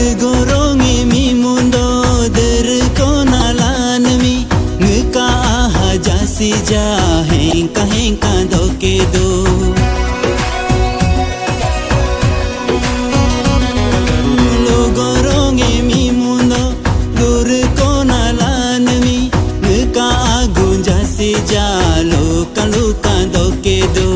Ngegorongi mi mundo derkonalan mi ngeka haja si ja hengka hengka doke do Logorongi mi mundo derkonalan mi ngeka gunja si ja luka luka doke do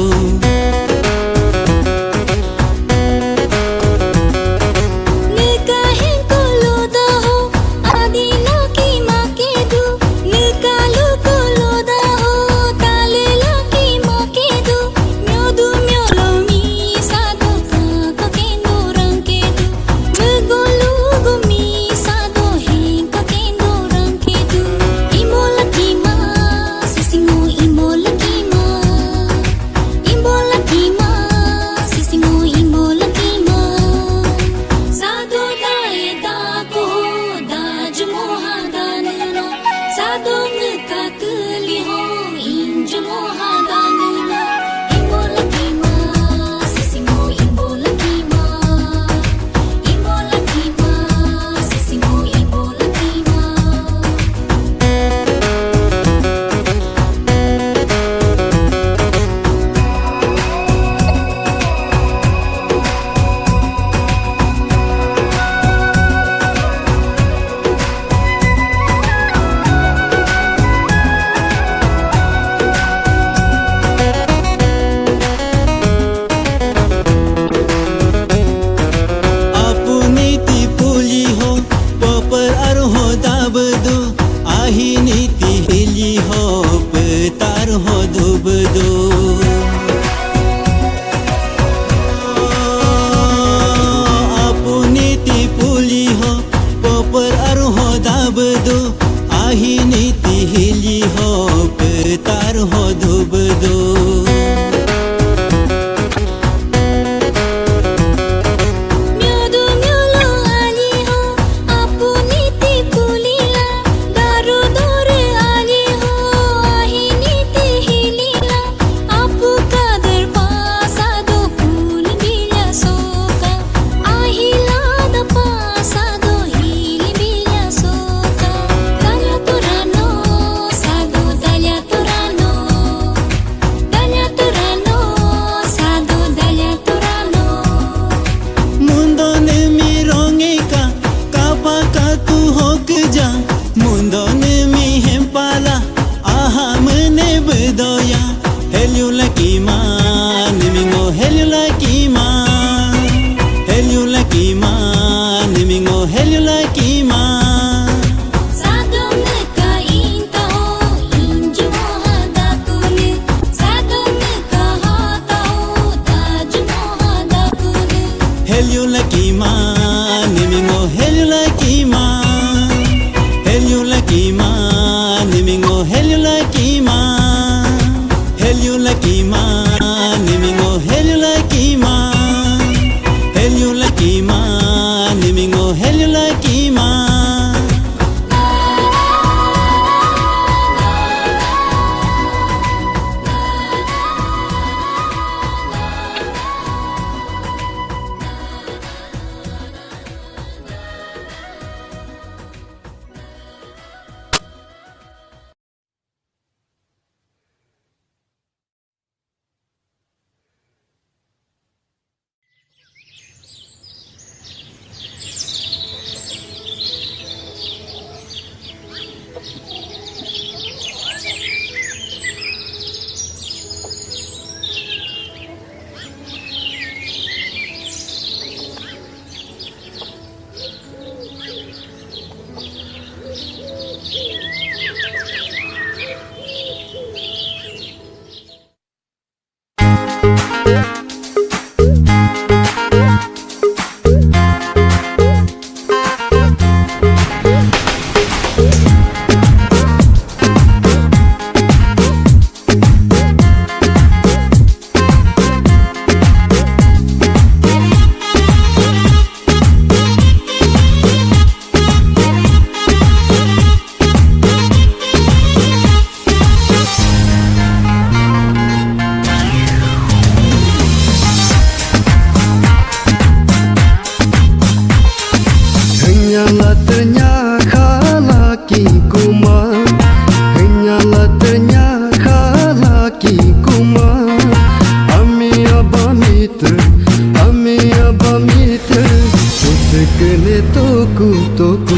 toku toku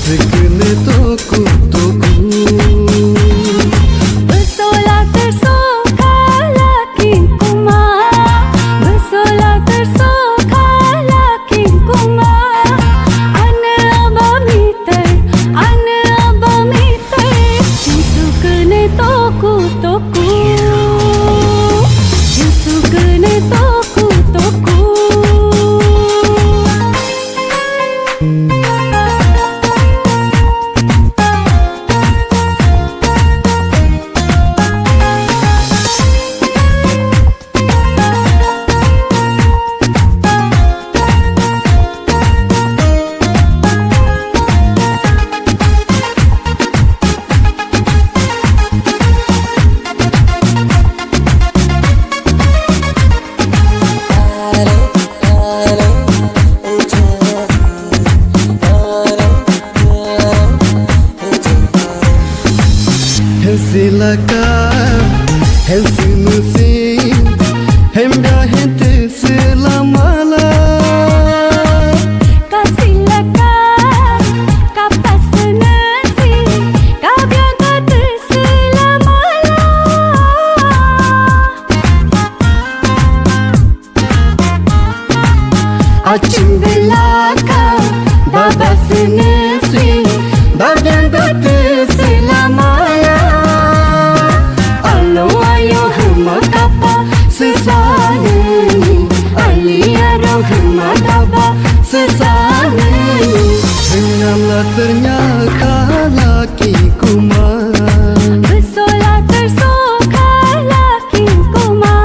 Sukune toku toku Bersolah tersoka laki kuma Bersolah tersoka laki kuma Ana abamiter Sukune toku toku Sukune toku toku Silakan Helsinusin Hemda hente selamala Silakan kapas nasi kau biar kata selamanya Acim belakang babas nasi bagian kata selamanya Alo ayo hema kapa sesana ni Aliaro hema daba sesana ni Dengarlah ternyata laki kumar Bersolah tersoka laki kuma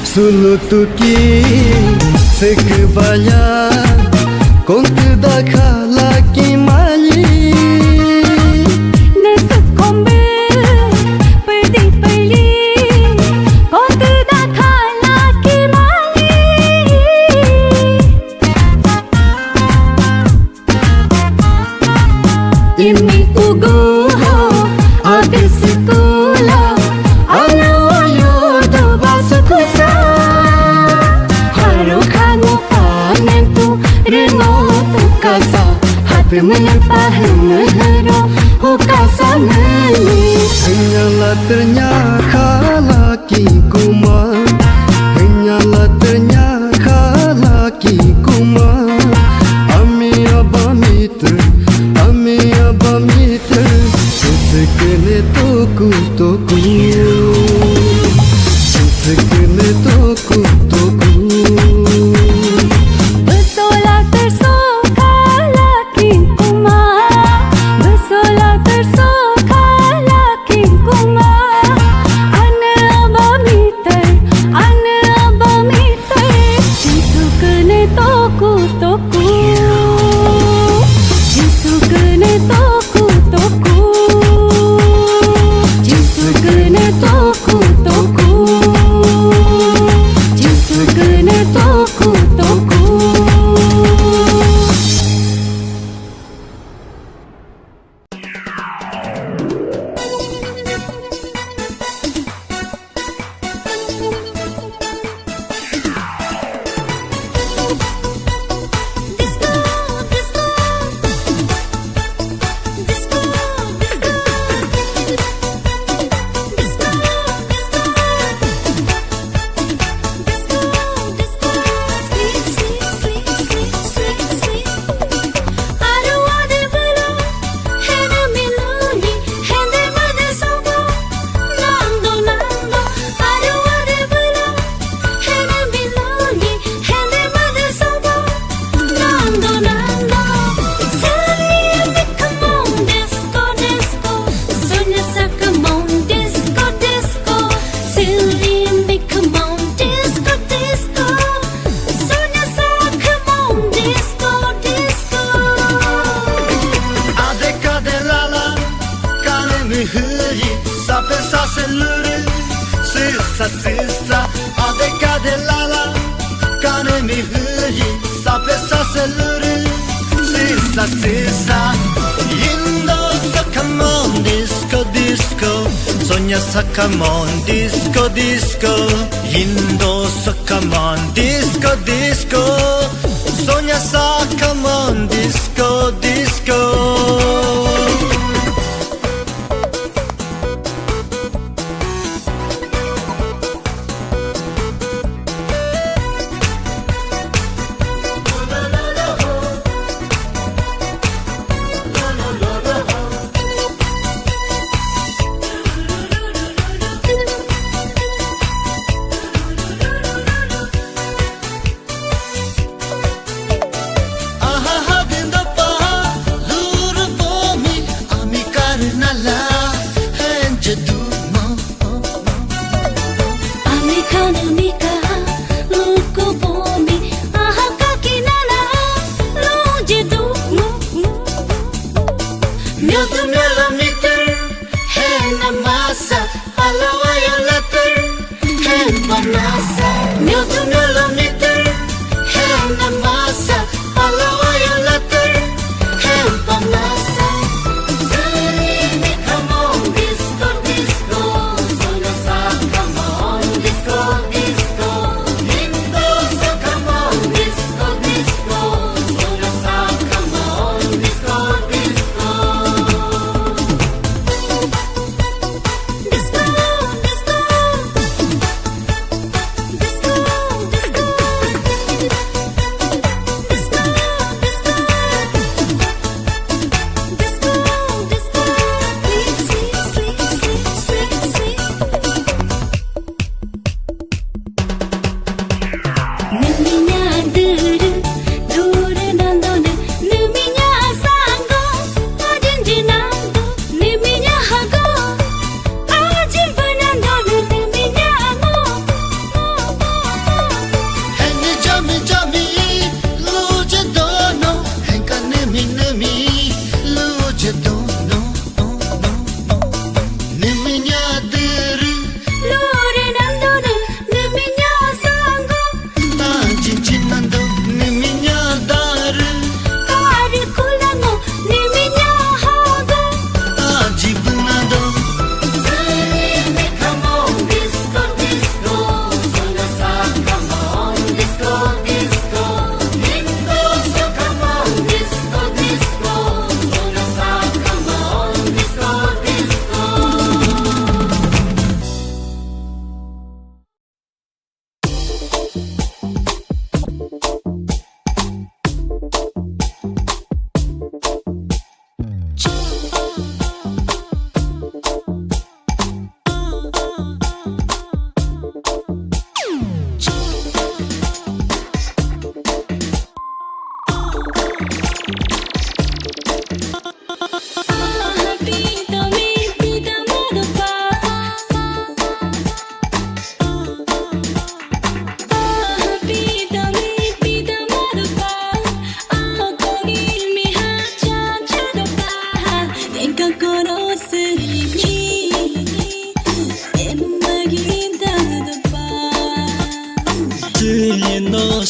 Sulutuki sekebaya Kontu dakha laki mali Nesuk kombil perdi perli Kontu dakha laki mali Imi uguho ade sekolah Ana ayo doba sekusa Haru kamu panen tu rengo tu kasa Hati menyempah mehero hukasa meni Hanyalah ternyata laki kumar Hanyalah ternyata laki kumar Ami abamiter Sekene toku toku Sekene toku toku Bersolah tersoka laki kuma Bersolah tersoka laki kuma Ana abamiter Sukune toku toku Sukune toku toku Sukune toku toku Sukune toku toku Sapessa sellure, sissa Ade kade lala, kane mi huji Sapessa sellure, sissa Indo so come on disco disco Sogna sa come on disco disco Indo so come on disco disco Sogna sa come on disco disco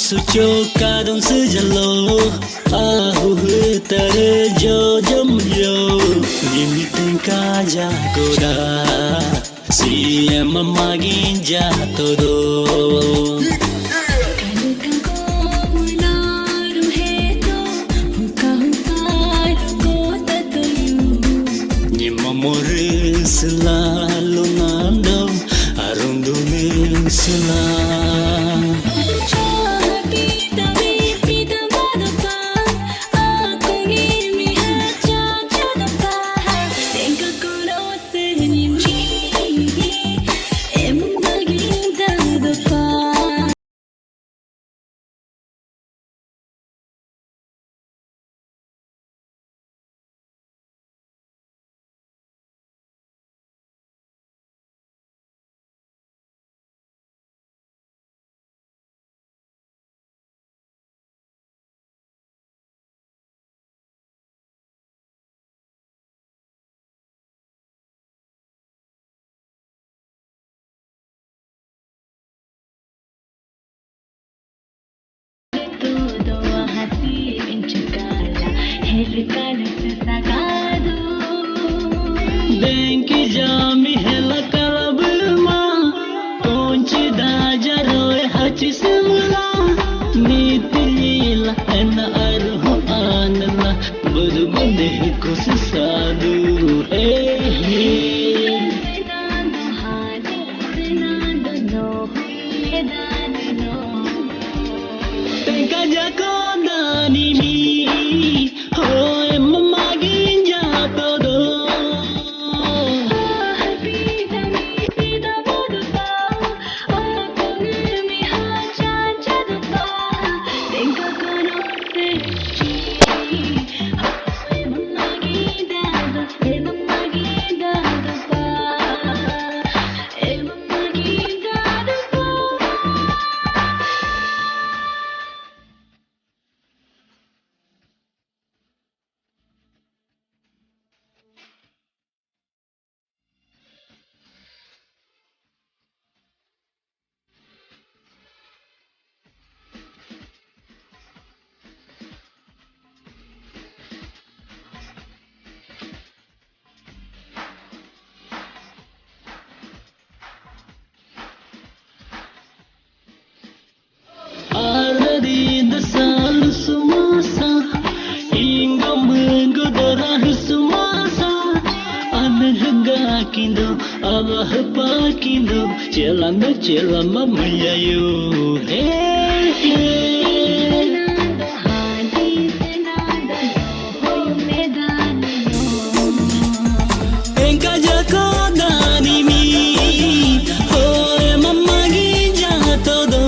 Suchoka don sejalo ahu tare jo jom yo Nimi tingka jagoda si emamagin jatodo Selalu nandam arum dunia selalu Denki jami hela kalabma konchi daja roe hachi simla nitila ena arho anla budu bunde kusi sadu Tenka jakoda ni mi hoy mama ginja todo Kindo, abah pakindo, celama menyayu, Engka jakoda ni mi, hoy mama ginja todo.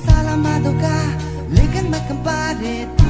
Salam adoka, lekan bakam pare.